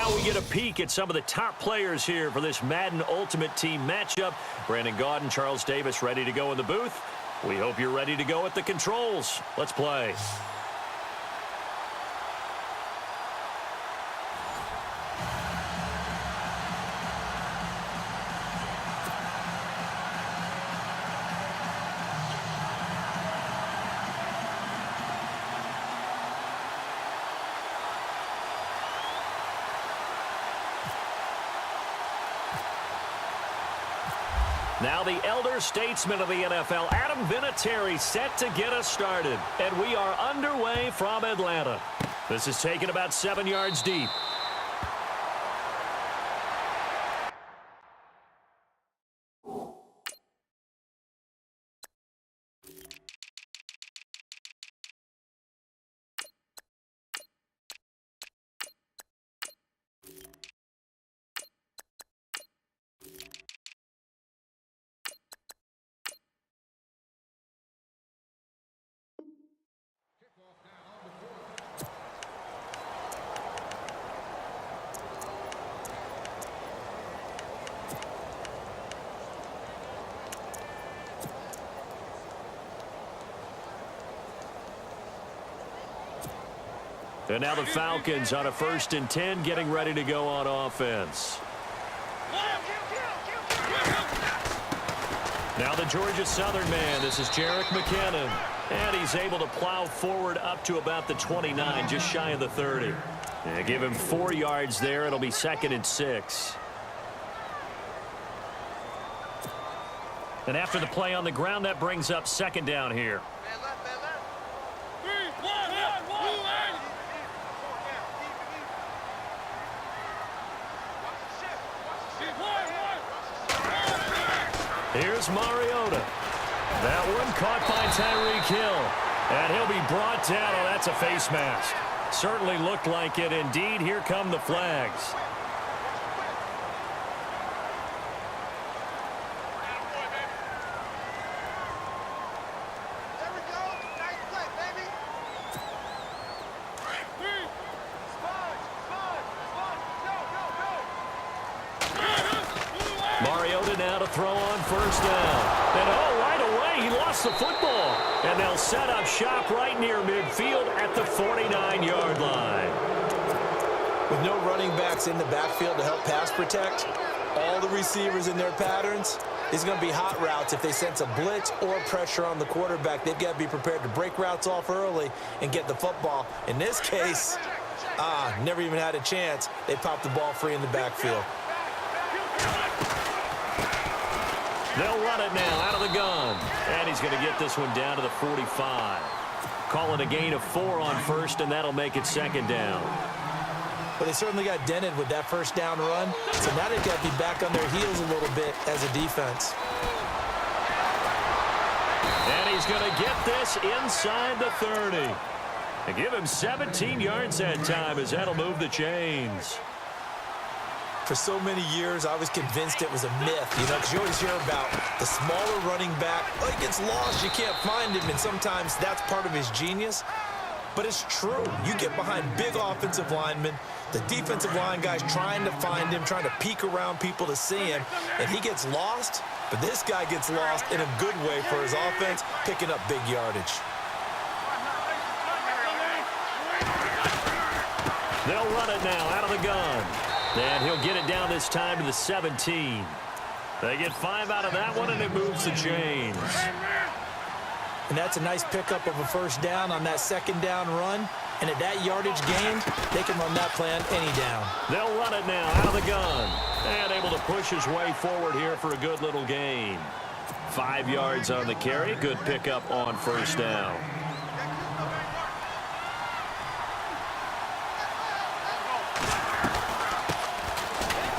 now we get a peek at some of the top players here for this Madden Ultimate Team matchup. Brandon Gaudin, Charles Davis ready to go in the booth. We hope you're ready to go at the controls. Let's play. Now the elder statesman of the NFL, Adam Vinatieri, set to get us started. And we are underway from Atlanta. This is taken about 7 yards deep. And now the Falcons on a 1st and 10, getting ready to go on offense. Now the Georgia Southern man, this is Jerick McKinnon. And he's able to plow forward up to about the 29, just shy of the 30. And give him 4 yards there. It'll be 2nd and 6. And after the play on the ground, that brings up 2nd down here. Here's Mariota. That one caught by Tyreek Hill. And he'll be brought down. Oh, that's a face mask. Certainly looked like it. Indeed, here come the flags. Mariota now to throw on 1st down. And oh, right away, he lost the football. And they'll set up shop right near midfield at the 49-yard line. With no running backs in the backfield to help pass protect, all the receivers in their patterns, it's going to be hot routes. If they sense a blitz or pressure on the quarterback, they've got to be prepared to break routes off early and get the football. In this case, never even had a chance. They popped the ball free in the backfield. They'll run it now out of the gun. And he's going to get this one down to the 45. Call it a gain of 4 on 1st, and that'll make it 2nd down. But they certainly got dented with that 1st down run. So now they've got to be back on their heels a little bit as a defense. And he's going to get this inside the 30. And give him 17 yards that time as that'll move the chains. For so many years, I was convinced it was a myth, because you always hear about the smaller running back. Oh, he gets lost, you can't find him, and sometimes that's part of his genius. But it's true. You get behind big offensive linemen, the defensive line guys trying to find him, trying to peek around people to see him, and he gets lost. But this guy gets lost in a good way for his offense, picking up big yardage. They'll run it now out of the gun. And he'll get it down this time to the 17. They get 5 out of that one, and it moves the chains. And that's a nice pickup of a 1st down on that 2nd down run. And at that yardage gained, they can run that play on any down. They'll run it now out of the gun. And able to push his way forward here for a good little gain. 5 yards on the carry. Good pickup on 1st down.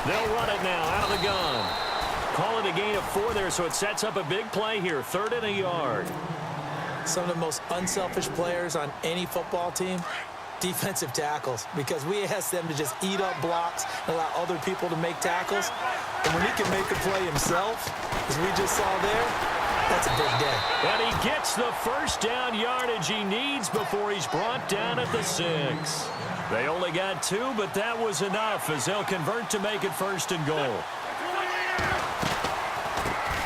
They'll run it now out of the gun. Call it a gain of 4 there, so it sets up a big play here. 3rd and a yard. Some of the most unselfish players on any football team, defensive tackles, because we ask them to just eat up blocks and allow other people to make tackles. And when he can make a play himself, as we just saw there, That's a big day. And he gets the first down yardage he needs before he's brought down at the 6. They only got 2, but that was enough as they'll convert to make it 1st and goal.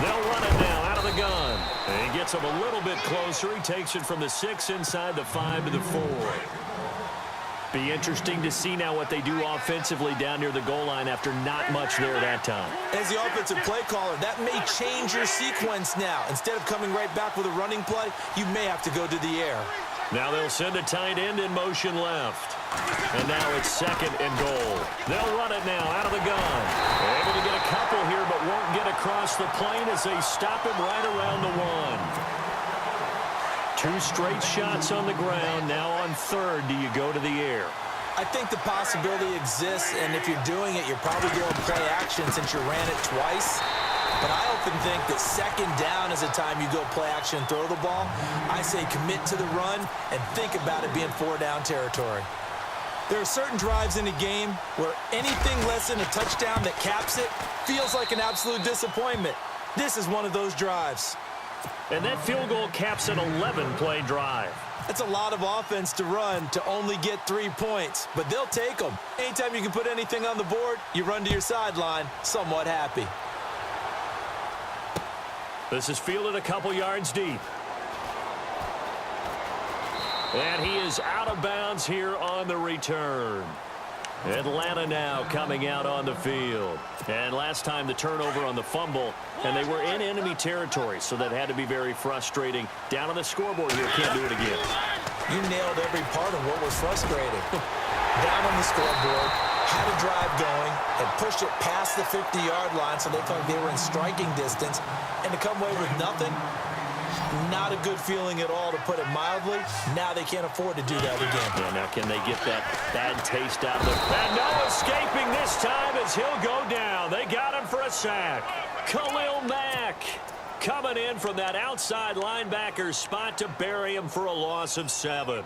They'll run it now out of the gun. And he gets him a little bit closer. He takes it from the 6 inside the 5 to the 4. Be interesting to see now what they do offensively down near the goal line after not much there that time. As the offensive play caller, that may change your sequence now. Instead of coming right back with a running play, you may have to go to the air. Now they'll send a tight end in motion left. And now it's 2nd and goal. They'll run it now out of the gun. They're able to get a couple here, but won't get across the plane as they stop him right around the 1. 2 straight shots on the ground. Now on 3rd, do you go to the air? I think the possibility exists, and if you're doing it, you're probably going play action since you ran it twice. But I often think that 2nd down is the time you go play action and throw the ball. I say commit to the run and think about it being 4-down territory. There are certain drives in a game where anything less than a touchdown that caps it feels like an absolute disappointment. This is one of those drives. And that field goal caps an 11-play drive. That's a lot of offense to run to only get 3 points, but they'll take them. Anytime you can put anything on the board, you run to your sideline somewhat happy. This is fielded a couple yards deep. And he is out of bounds here on the return. Atlanta now coming out on the field. And last time the turnover on the fumble, and they were in enemy territory, so that had to be very frustrating. Down on the scoreboard here, can't do it again. You nailed every part of what was frustrating. Down on the scoreboard, had a drive going, and pushed it past the 50-yard line so they felt like they were in striking distance, and to come away with nothing, not a good feeling at all, to put it mildly. Now they can't afford to do that again. Yeah, now can they get that bad taste out of it? And no escaping this time as he'll go down. They got him for a sack. Khalil Mack coming in from that outside linebacker spot to bury him for a loss of 7.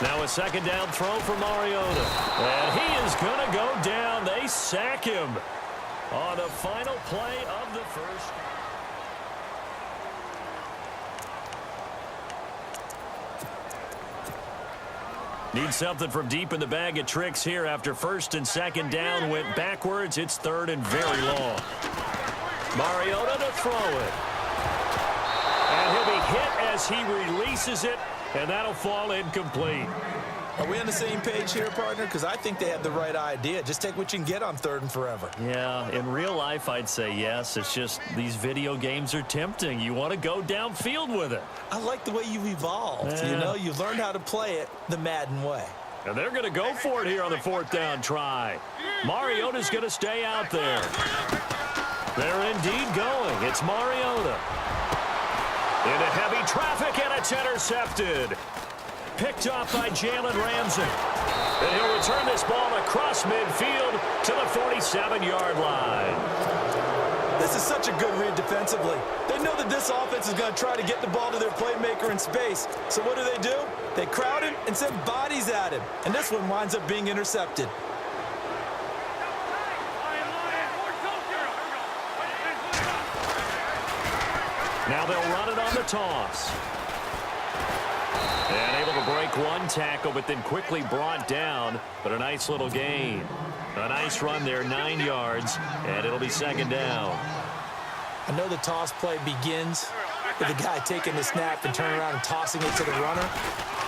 Now a 2nd down throw for Mariota. And he is going to go down. They sack him on the final play of the first. Need something from deep in the bag of tricks here after 1st and 2nd down went backwards. It's 3rd and very long. Mariota to throw it. And he'll be hit as he releases it. And that'll fall incomplete. Are we on the same page here, partner? Because I think they had the right idea. Just take what you can get on 3rd and forever. Yeah, in real life, I'd say yes. It's just these video games are tempting. You want to go downfield with it. I like the way you've evolved. Yeah. You know, you've learned how to play it the Madden way. And they're going to go for it here on the 4th down try. Mariota's going to stay out there. They're indeed going. It's Mariota. Into heavy traffic, and it's intercepted. Picked off by Jalen Ramsey. And he'll return this ball across midfield to the 47-yard line. This is such a good read defensively. They know that this offense is going to try to get the ball to their playmaker in space. So what do? They crowd him and send bodies at him. And this one winds up being intercepted. Now they'll run it on the toss. And able to break one tackle, but then quickly brought down. But a nice little gain. A nice run there, 9 yards, and it'll be 2nd down. I know the toss play begins with the guy taking the snap and turning around and tossing it to the runner.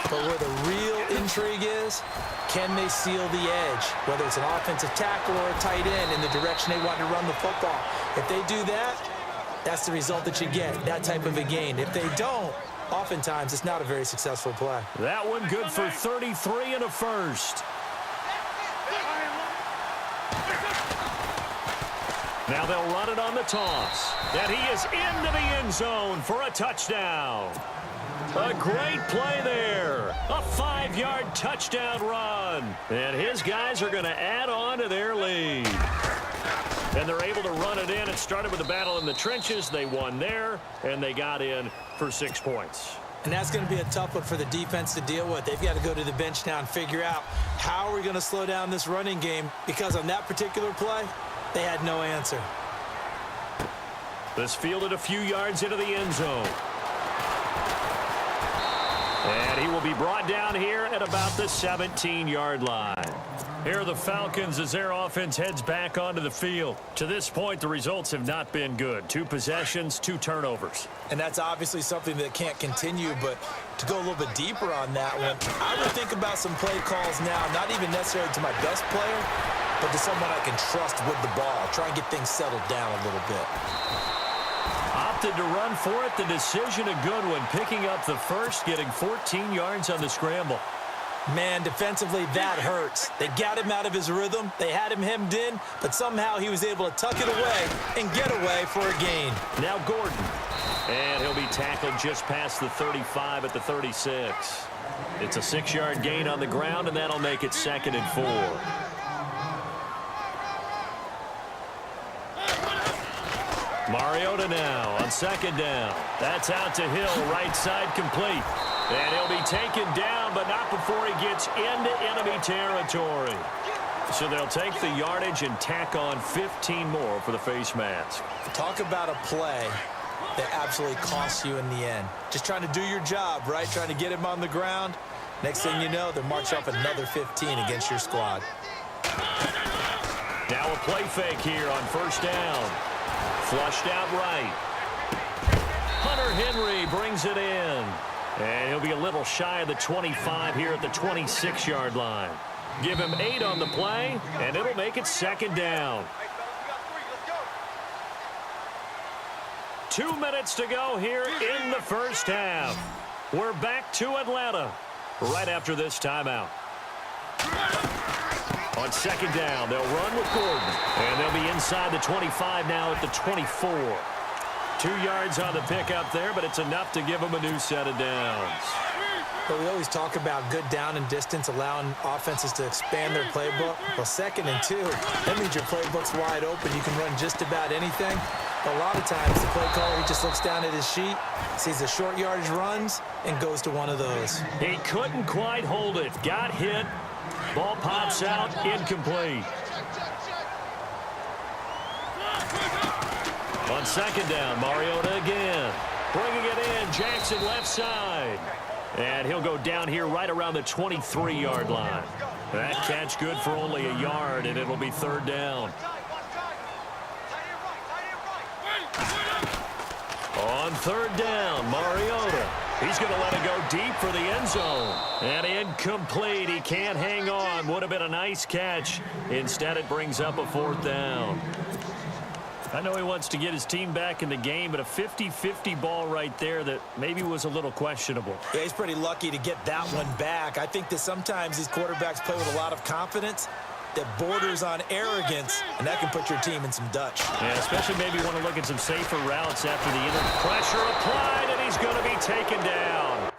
But where the real intrigue is, can they seal the edge? Whether it's an offensive tackle or a tight end in the direction they want to run the football. If they do that, that's the result that you get, that type of a gain. If they don't, oftentimes it's not a very successful play. That one good for 33 and a first. Now they'll run it on the toss. And he is into the end zone for a touchdown. A great play there. A 5-yard touchdown run. And his guys are going to add on to their lead. And they're able to run it in. It started with a battle in the trenches. They won there, and they got in for 6 points. And that's going to be a tough one for the defense to deal with. They've got to go to the bench now and figure out how are we going to slow down this running game, because on that particular play, they had no answer. This fielded a few yards into the end zone. And he will be brought down here at about the 17-yard line. Here are the Falcons as their offense heads back onto the field. To this point, the results have not been good. 2 possessions, 2 turnovers. And that's obviously something that can't continue, but to go a little bit deeper on that one, I would think about some play calls now, not even necessarily to my best player, but to someone I can trust with the ball. Try and get things settled down a little bit. Opted to run for it. The decision a good one. Picking up the first, getting 14 yards on the scramble. Man, defensively, that hurts. They got him out of his rhythm. They had him hemmed in, but somehow he was able to tuck it away and get away for a gain. Now Gordon. And he'll be tackled just past the 35 at the 36. It's a 6-yard gain on the ground, and that'll make it 2nd and 4. Mariota now on 2nd down. That's out to Hill, right side complete. And he'll be taken down, but not before he gets into enemy territory. So they'll take the yardage and tack on 15 more for the face mask. Talk about a play that absolutely costs you in the end. Just trying to do your job, right? Trying to get him on the ground. Next thing you know, they'll march off another 15 against your squad. Now a play fake here on 1st down. Flushed out right. Hunter Henry brings it in. And he'll be a little shy of the 25 here at the 26-yard line. Give him 8 on the play, and it'll make it 2nd down. 2 minutes to go here in the first half. We're back to Atlanta right after this timeout. On 2nd down, they'll run with Gordon. And they'll be inside the 25 now at the 24. 2 yards on the pickup there, but it's enough to give them a new set of downs. But we always talk about good down and distance, allowing offenses to expand their playbook. Well, 2nd and 2, that means your playbook's wide open. You can run just about anything. But a lot of times, the play caller, he just looks down at his sheet, sees the short yardage runs, and goes to one of those. He couldn't quite hold it. Got hit. Ball pops out, incomplete. On 2nd down, Mariota again. Bringing it in, Jackson left side. And he'll go down here right around the 23-yard line. That catch good for only a yard, and it'll be 3rd down. On 3rd down, Mariota. He's going to let it go deep for the end zone. And incomplete. He can't hang on. Would have been a nice catch. Instead, it brings up a 4th down. I know he wants to get his team back in the game, but a 50-50 ball right there that maybe was a little questionable. Yeah, he's pretty lucky to get that one back. I think that sometimes these quarterbacks play with a lot of confidence that borders on arrogance, and that can put your team in some Dutch. Yeah, especially maybe want to look at some safer routes after the pressure applied, and he's going to be taken down.